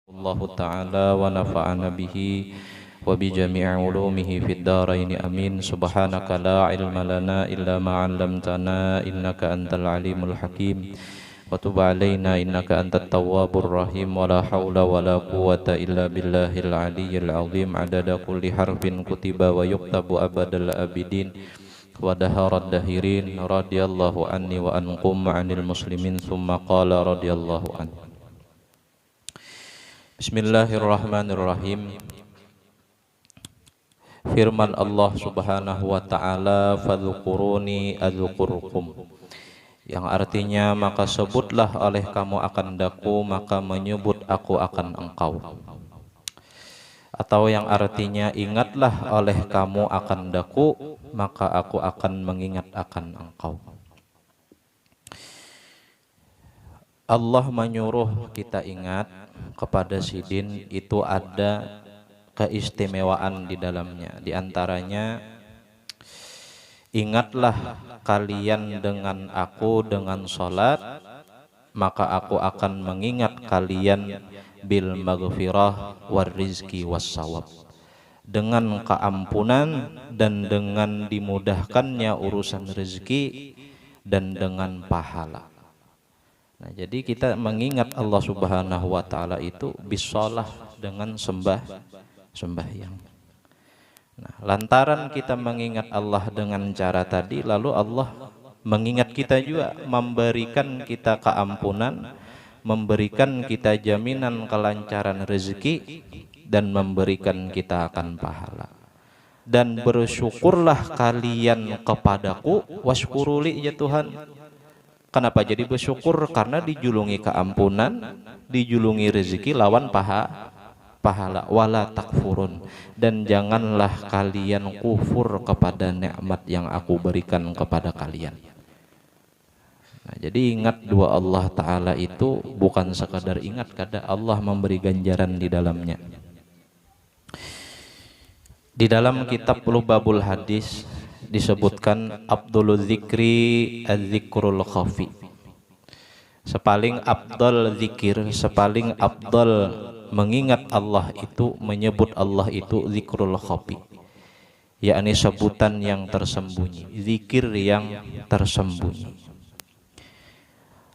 Allah Ta'ala wa nafa'ana bihi wa bi jami'i ulumihi fid dharain amin. Subhanaka la ilma lana illa ma 'allamtana innaka antal alimul hakim wa tub 'alaina innaka antat tawwabur rahim. Wa la haula wa la quwwata illa billahil aliyyil azim. Adada kulli harfin kutiba wa yuktabu abadal abidin wa daharad dahirin. Radiyallahu anni wa anqum 'anil muslimin. Tsumma qala radiyallahu anhu. Bismillahirrahmanirrahim. Firman Allah Subhanahu wa taala, fadzukuruni adzkurkum, yang artinya maka sebutlah oleh kamu akan daku, maka menyebut aku akan engkau. Atau yang artinya ingatlah oleh kamu akan daku, maka aku akan mengingat akan engkau. Allah menyuruh kita ingat kepada sidin, itu ada keistimewaan di dalamnya. Di antaranya, ingatlah kalian dengan aku dengan sholat, maka aku akan mengingat kalian bil maghfirah war rizki was sawab, dengan keampunan dan dengan dimudahkannya urusan rezeki dan dengan pahala. Nah, jadi kita mengingat Allah Subhanahu wa taala itu bisolah, dengan sembahyang. Nah, lantaran kita mengingat Allah dengan cara tadi, lalu Allah mengingat kita juga, memberikan kita keampunan, memberikan kita jaminan kelancaran rezeki, dan memberikan kita akan pahala. Dan bersyukurlah kalian kepadaku, washkuruli, ya Tuhan. Kenapa jadi bersyukur? Karena dijulungi keampunan, dijulungi rezeki lawan pahala. Wala takfurun, dan janganlah kalian kufur kepada nikmat yang aku berikan kepada kalian. Nah, jadi ingat dua Allah Ta'ala itu bukan sekadar ingat, kada Allah memberi ganjaran di dalamnya. Di dalam kitab Lubabul Hadis disebutkan Abdul Zikri az-zikrul khafi. Sepaling abdal zikir, sepaling abdal mengingat Allah itu, menyebut Allah itu zikrul khafi, yakni sebutan yang tersembunyi, zikir yang tersembunyi.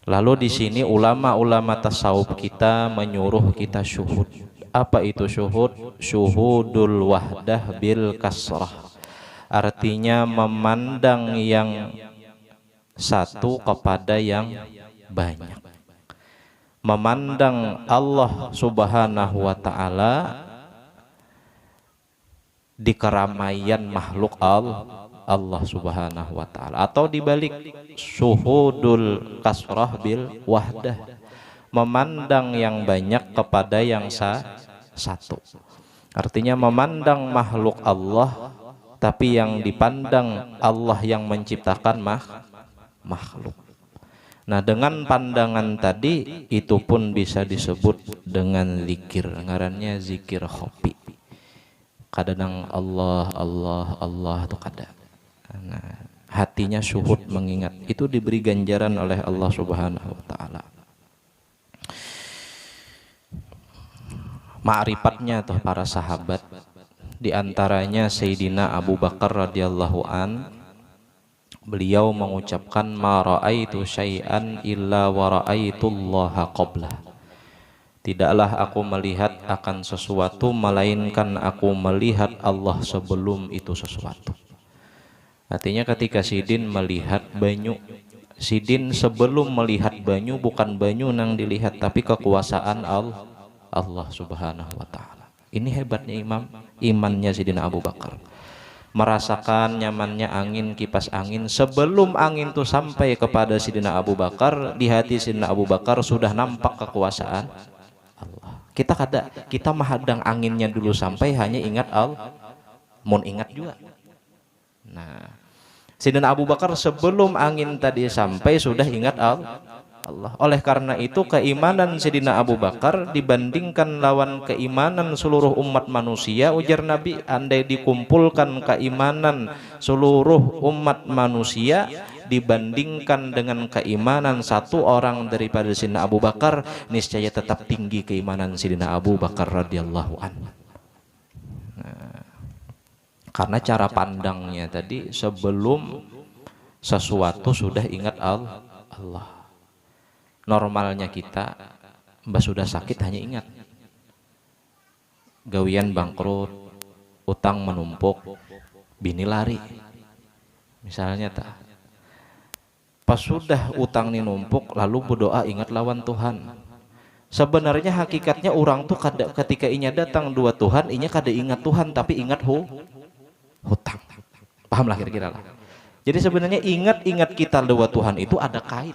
Lalu di sini ulama-ulama tasawuf kita menyuruh kita syuhud. Apa itu syuhud? Syuhudul wahdah bil kasrah. Artinya memandang yang satu kepada yang banyak. Memandang Allah Subhanahu wa ta'ala di keramaian makhluk Allah Subhanahu wa ta'ala. Atau dibalik, syuhudul kasrah bil wahdah, memandang yang banyak kepada yang satu. Artinya memandang makhluk Allah, tapi yang dipandang Allah yang menciptakan makhluk. Nah, dengan pandangan tadi itu pun bisa disebut dengan zikir. Ngarannya zikir khofi. Kadang Allah, Allah, Allah itu kada. Nah, hatinya syuhud mengingat. Itu diberi ganjaran oleh Allah Subhanahu wa ta'ala. Ma'rifatnya tuh para sahabat, di antaranya Sayyidina Abu Bakar radhiyallahu an, beliau mengucapkan ma ra'aitu syai'an illa wa ra'aitullaha qablah. Tidaklah aku melihat akan sesuatu melainkan aku melihat Allah sebelum itu sesuatu. Artinya ketika Sidin melihat banyu, Sidin sebelum melihat banyu, bukan banyu nang dilihat, tapi kekuasaan Allah Subhanahu wa ta'ala. Ini hebatnya imannya Sidina Abu Bakar. Merasakan nyamannya angin, kipas angin. Sebelum angin itu sampai kepada Sidina Abu Bakar, di hati Sidina Abu Bakar sudah nampak kekuasaan Allah. Kita kada, kita menghadang anginnya dulu sampai hanya ingat Allah. Mun ingat juga. Nah, Sidina Abu Bakar sebelum angin tadi sampai sudah ingat Allah. Oleh karena itu keimanan Sayyidina Abu Bakar dibandingkan lawan keimanan seluruh umat manusia, ujar Nabi, andai dikumpulkan keimanan seluruh umat manusia dibandingkan dengan keimanan satu orang daripada Sayyidina Abu Bakar, niscaya tetap tinggi keimanan Sayyidina Abu Bakar radhiyallahu anhu. Karena cara pandangnya tadi, sebelum sesuatu sudah ingat Allah. Normalnya kita, mbak sudah sakit hanya ingat gawian bangkrut, utang menumpuk, bini lari misalnya tak. Pas sudah utang ini numpuk lalu berdoa ingat lawan Tuhan. Sebenarnya hakikatnya orang tuh ketika inya datang dua Tuhan, inya kada ingat Tuhan tapi ingat hutang. Paham lah kira-kira lah. Jadi sebenarnya ingat kita dua Tuhan itu ada kait.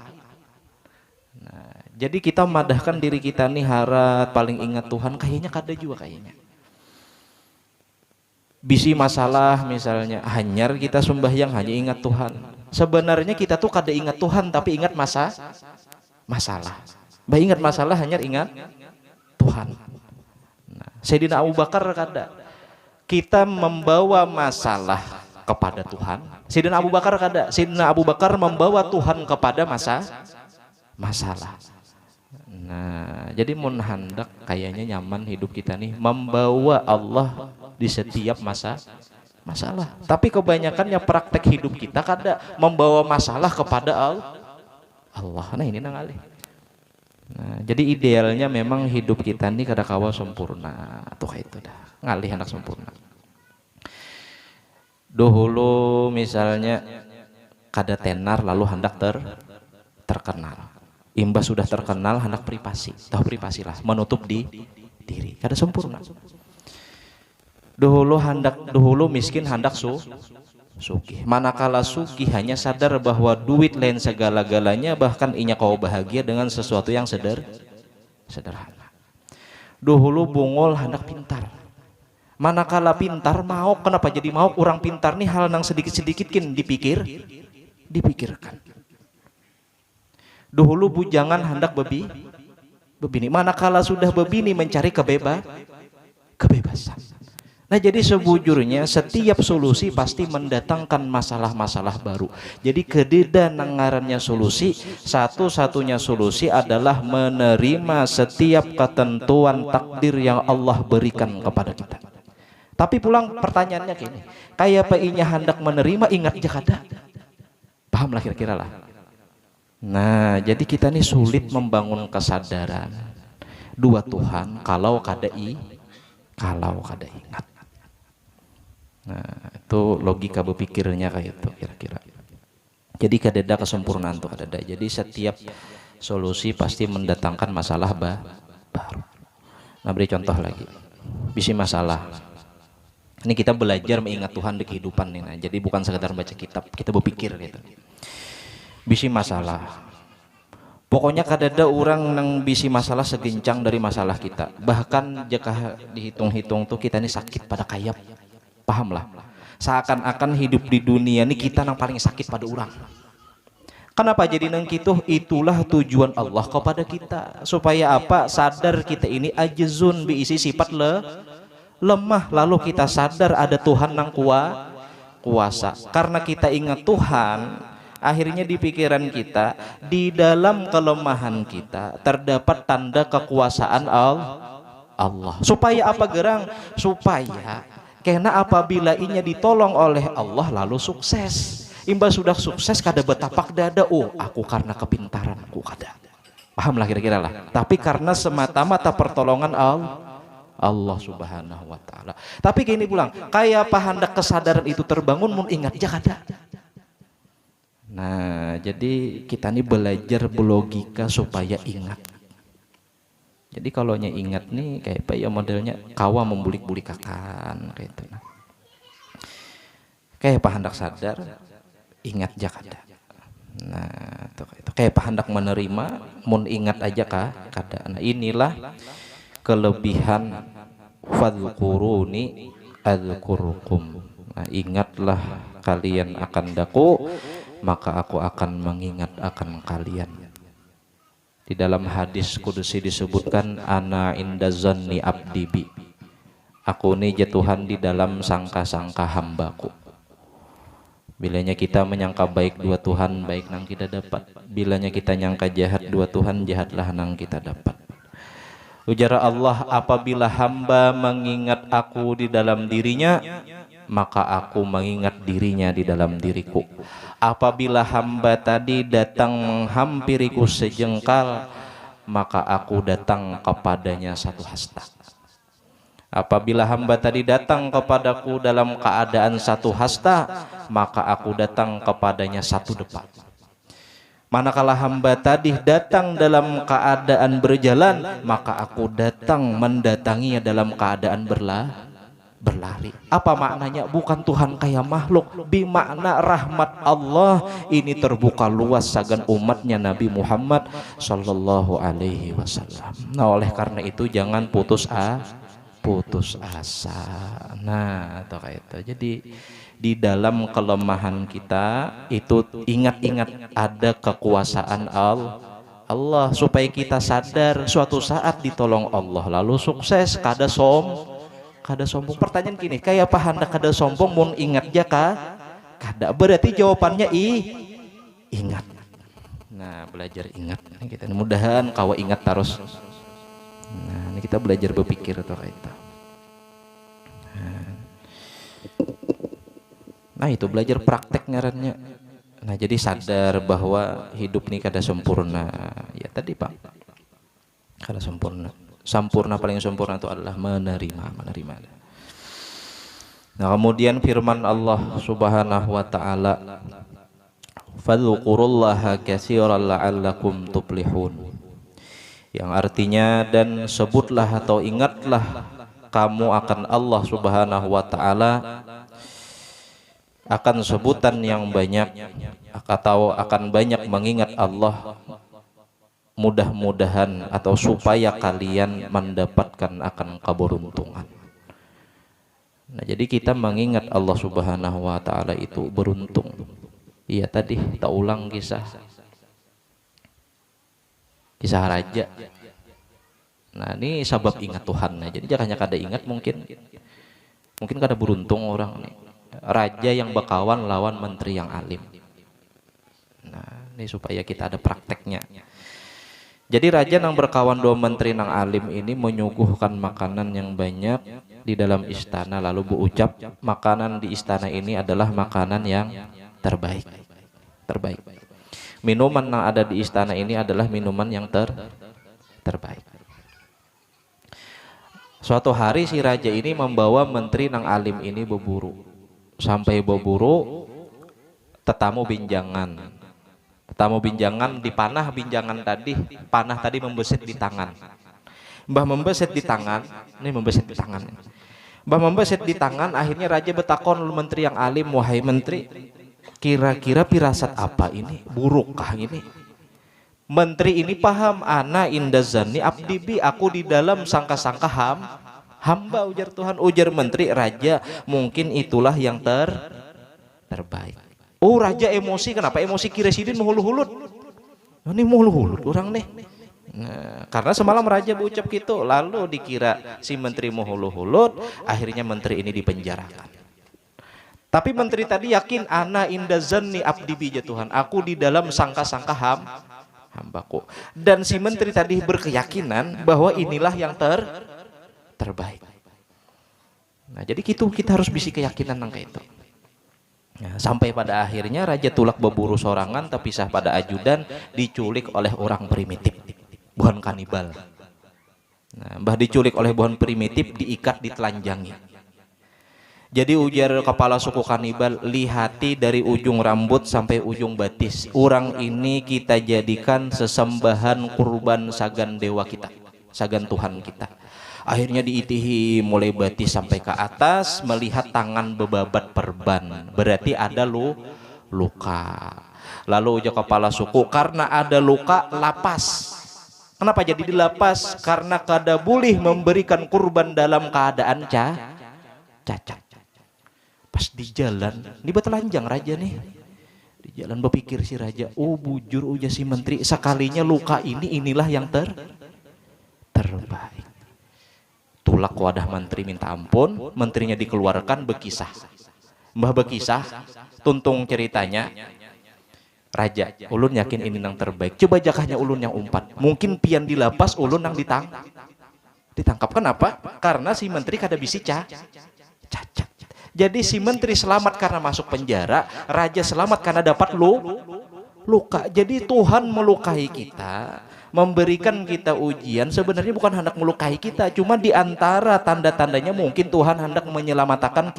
Nah, jadi kita madahkan diri kita nih harat paling ingat Tuhan, kayaknya kada juga kayaknya. Bisi masalah misalnya, hanyar kita sembahyang hanya ingat Tuhan. Sebenarnya kita tuh kada ingat Tuhan tapi ingat masalah. Bah ingat masalah hanyar ingat Tuhan. Nah, Sayyidina Abu Bakar kada. Kita membawa masalah kepada Tuhan. Sayyidina Abu Bakar kada. Sayyidina Abu Bakar membawa Tuhan kepada masalah. Nah, jadi mun hendak kayaknya nyaman hidup kita nih membawa Allah di setiap masalah. Tapi kebanyakannya praktek hidup kita kada membawa masalah kepada Allah. Nah ini nangalih. Nah, jadi idealnya memang hidup kita nih kada kawa sempurna. Tuh kayak itu dah. Ngalih anak sempurna. Dahulu misalnya kada tenar lalu hendak terkenal. Imbas sudah terkenal hendak privasi. Tahu privasi lah, menutup diri. Kada sempurna. Dahulu miskin hendak sugih. Manakala sugih hanya sadar bahwa duit lain segala-galanya, bahkan inya kau bahagia dengan sesuatu yang sederhana. Dahulu bungol hendak pintar. Manakala pintar mau, kenapa jadi mau orang pintar nih hal nang sedikit-sedikit kin dipikirkan. Dahulu bujangan hendak bebini. Manakala sudah bebini mencari kebebasan. Nah jadi sebujurnya setiap solusi pasti mendatangkan masalah-masalah baru. Jadi kededa nangarannya solusi, satu-satunya solusi adalah menerima setiap ketentuan takdir yang Allah berikan kepada kita. Tapi pulang pertanyaannya gini, kayak apa inya hendak menerima ingat aja kada? Paham lah kira-kira lah. Nah jadi kita nih sulit membangun kesadaran dua Tuhan kalau kada ingat. Nah itu logika berpikirnya kayak itu kira-kira. Jadi kadeda kesempurnaan tuh kadeda. Jadi setiap solusi pasti mendatangkan masalah baru. Nah beri contoh lagi. Bisi masalah. Ini kita belajar mengingat Tuhan di kehidupan nih. Nah, jadi bukan sekedar baca kitab, kita berpikir gitu. Bisi masalah. Pokoknya kadada orang yang bisi masalah segencang dari masalah kita. Bahkan jika dihitung-hitung tuh kita ini sakit pada kayap. Paham lah. Seakan-akan hidup di dunia ini kita yang paling sakit pada orang. Kenapa jadi nang gitu? Itulah tujuan Allah kepada kita. Supaya apa? Sadar kita ini ajzun biisi sifat lemah, lalu kita sadar ada Tuhan yang kuasa. Karena kita ingat Tuhan, akhirnya di pikiran kita, di dalam kelemahan kita terdapat tanda kekuasaan Allah. Supaya apa gerang? Supaya karena apabila inya ditolong oleh Allah lalu sukses. Imbas sudah sukses kada betapak dada, oh aku karena kepintaranku kada. Paham lah kira-kira lah. Tapi karena semata-mata pertolongan Allah subhanahu wa ta'ala. Tapi gini pulang, kayak apa hendak kesadaran itu terbangun mun ingat aja kada. Nah jadi kita ini belajar berlogika supaya ingat. Jadi kalau ingat nih kayak apa ya modelnya kawa membulik-bulik akan kayak itu. Kayak apa hendak sadar ingat aja kada. Nah itu kayak apa hendak menerima mun ingat aja kada. Nah inilah kelebihan fadhkuruni adzkurkum. Nah, ingatlah kalian akan daku, maka aku akan mengingat akan kalian. Di dalam hadis kudusi disebutkan ana inda zanni abdi bi. Aku ini Tuhan di dalam sangka-sangka hambaku. Bilanya kita menyangka baik dua Tuhan, baik nang kita dapat. Bilanya kita nyangka jahat dua Tuhan, jahatlah nang kita dapat. Ujar Allah, apabila hamba mengingat aku di dalam dirinya, maka aku mengingat dirinya di dalam diriku. Apabila hamba tadi datang menghampiriku sejengkal, maka aku datang kepadanya satu hasta. Apabila hamba tadi datang kepadaku dalam keadaan satu hasta, maka aku datang kepadanya satu depan. Manakala hamba tadi datang dalam keadaan berjalan, maka aku datang mendatanginya dalam keadaan berlari. Apa maknanya? Bukan Tuhan kayak makhluk, bimakna rahmat Allah ini terbuka luas sagan umatnya Nabi Muhammad sallallahu alaihi wasallam. Nah, oleh karena itu jangan putus asa. Nah, atau kayak itu. Jadi di dalam kelemahan kita itu ingat-ingat ada kekuasaan Allah supaya kita sadar suatu saat ditolong Allah lalu sukses kada sombong. Pertanyaan gini, kayak apa hendak kada sombong mun ingat ya kada? Berarti jawabannya ingat. Nah, belajar ingat kita, mudahan kawa ingat terus. Nah, ini kita belajar berpikir atau kayak itu. Nah, itu belajar praktek ngarannya. Nah, jadi sadar bahwa hidup ini kada sempurna. Ya tadi Pak, kada sempurna. Paling sempurna itu adalah menerima. Nah, kemudian firman Allah Subhanahu wa taala, fadzukurullaha katsiran la'allakum tuflihun. Yang artinya, dan sebutlah atau ingatlah kamu akan Allah Subhanahu wa taala akan sebutan yang banyak, atau akan banyak mengingat Allah, mudah-mudahan atau supaya kalian mendapatkan akan keberuntungan. Nah, jadi kita mengingat Allah Subhanahu wa taala itu beruntung. Iya, tadi tak ulang kisah raja. Nah, ini sabab ingat Tuhan. Nah, jadi jangan kada ingat, mungkin kada beruntung orang nih. Raja yang berkawan lawan menteri yang alim. Nah, ini supaya kita ada prakteknya. Jadi raja yang berkawan dua menteri nang alim ini menyuguhkan makanan yang banyak di dalam istana, lalu berucap makanan di istana ini adalah makanan yang terbaik. Minuman yang ada di istana ini adalah minuman yang terbaik. Suatu hari si raja ini membawa menteri nang alim ini berburu. Sampai berburu, tetamu binjangan dipanah binjangan tadi, panah tadi membesit di tangan. Mbah membesit di tangan, akhirnya raja betakon menteri yang alim, wahai menteri, kira-kira firasat apa ini? Burukkah ini? Menteri ini paham, ana indazani abdibi, aku di dalam sangka-sangka hamba, ujar Tuhan. Ujar menteri, raja mungkin itulah yang terbaik. Oh, raja emosi. Kenapa emosi? Residen menghulu-hulut. Ini menghulu-hulut orang nih. Nah, karena semalam raja berucap gitu, lalu dikira si menteri menghulu-hulut, akhirnya menteri ini dipenjarakan. Tapi menteri tadi yakin, ana indazanni abdi bi, Tuhan, aku di dalam sangka-sangka hambaku. Dan si menteri tadi berkeyakinan bahwa inilah yang terbaik. Nah, jadi gitu kita harus bisi keyakinan nang kayak itu. Nah, sampai pada akhirnya raja tulak berburu sorangan, terpisah pada ajudan, diculik oleh orang primitif, bukan kanibal. Nah, mbah diculik oleh bukan primitif, diikat, ditelanjangi. Jadi ujar kepala suku kanibal, lihati dari ujung rambut sampai ujung batis, orang ini kita jadikan sesembahan kurban sagan dewa kita, sagan Tuhan kita. Akhirnya diitihi mulai batis sampai ke atas, melihat tangan bebabat perban, berarti ada luka. Lalu ujar kepala suku, karena ada luka lapas. Kenapa jadi dilapas? Karena kada boleh memberikan kurban dalam keadaan cacat. Pas di jalan, ini betelanjang raja nih. Di jalan berpikir si raja, oh bujur ujar si menteri, sekalinya luka inilah yang terbaik. Tulak wadah menteri minta ampun, menterinya dikeluarkan, berkisah. Mbah bekisah tuntung ceritanya raja, ulun yakin ini yang terbaik, coba jakahnya ulun yang umpat, mungkin pian dilapas ulun yang ditangkap. Kenapa? Karena si menteri kada bisi cacat. Jadi si menteri selamat karena masuk penjara, raja selamat karena dapat luka. Jadi Tuhan melukai kita, memberikan kita ujian, sebenarnya bukan hendak melukai kita, cuma diantara tanda-tandanya mungkin Tuhan hendak menyelamatkan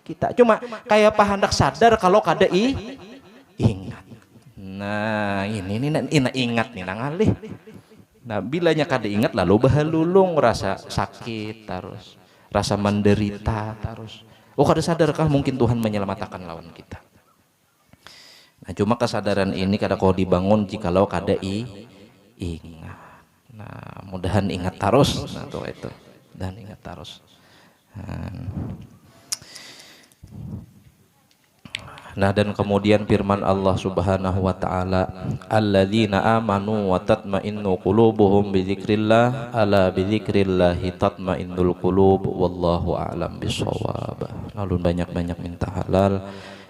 kita. Cuma kayak apa hendak sadar kalau kada ingat. Nah ini ingat nih nangalih. Nah bilanya kada ingat lalu bahalulung, rasa sakit terus, rasa menderita terus. Oh kada sadarkah mungkin Tuhan menyelamatkan lawan kita. Nah cuma kesadaran ini kada kau dibangun jikalau kada ingat. Nah mudahan ingat terus. Nah tuh itu, dan ingat terus. Nah dan kemudian firman Allah Subhanahu wa taala, alladzina amanu wa tatma'innu qulubuhum bidzikrillah ala bidzikrillahi tatma'innul qulub wallahu a'lam bissawab. Lalu banyak-banyak minta halal,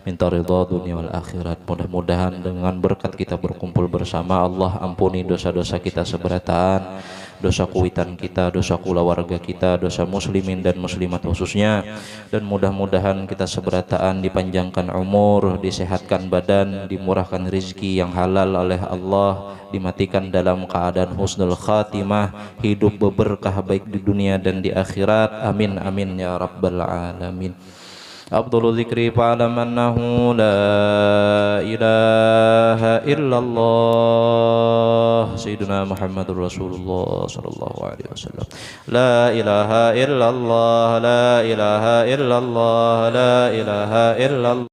minta ridha dunia wal akhirat. Mudah-mudahan dengan berkat kita berkumpul bersama, Allah ampuni dosa-dosa kita seberatan, dosa kuitan kita, dosa keluarga kita, dosa muslimin dan muslimat khususnya. Dan mudah-mudahan kita seberataan dipanjangkan umur, disehatkan badan, dimurahkan rizki yang halal oleh Allah, dimatikan dalam keadaan husnul khatimah, hidup berberkah baik di dunia dan di akhirat. Amin amin ya rabbal alamin. Afdhalu dzikri fa'lam annahu la ilaha illallah Sayyidina Muhammadur Rasulullah sallallahu alaihi wasallam. La ilaha illallah, la ilaha illallah, la ilaha illallah.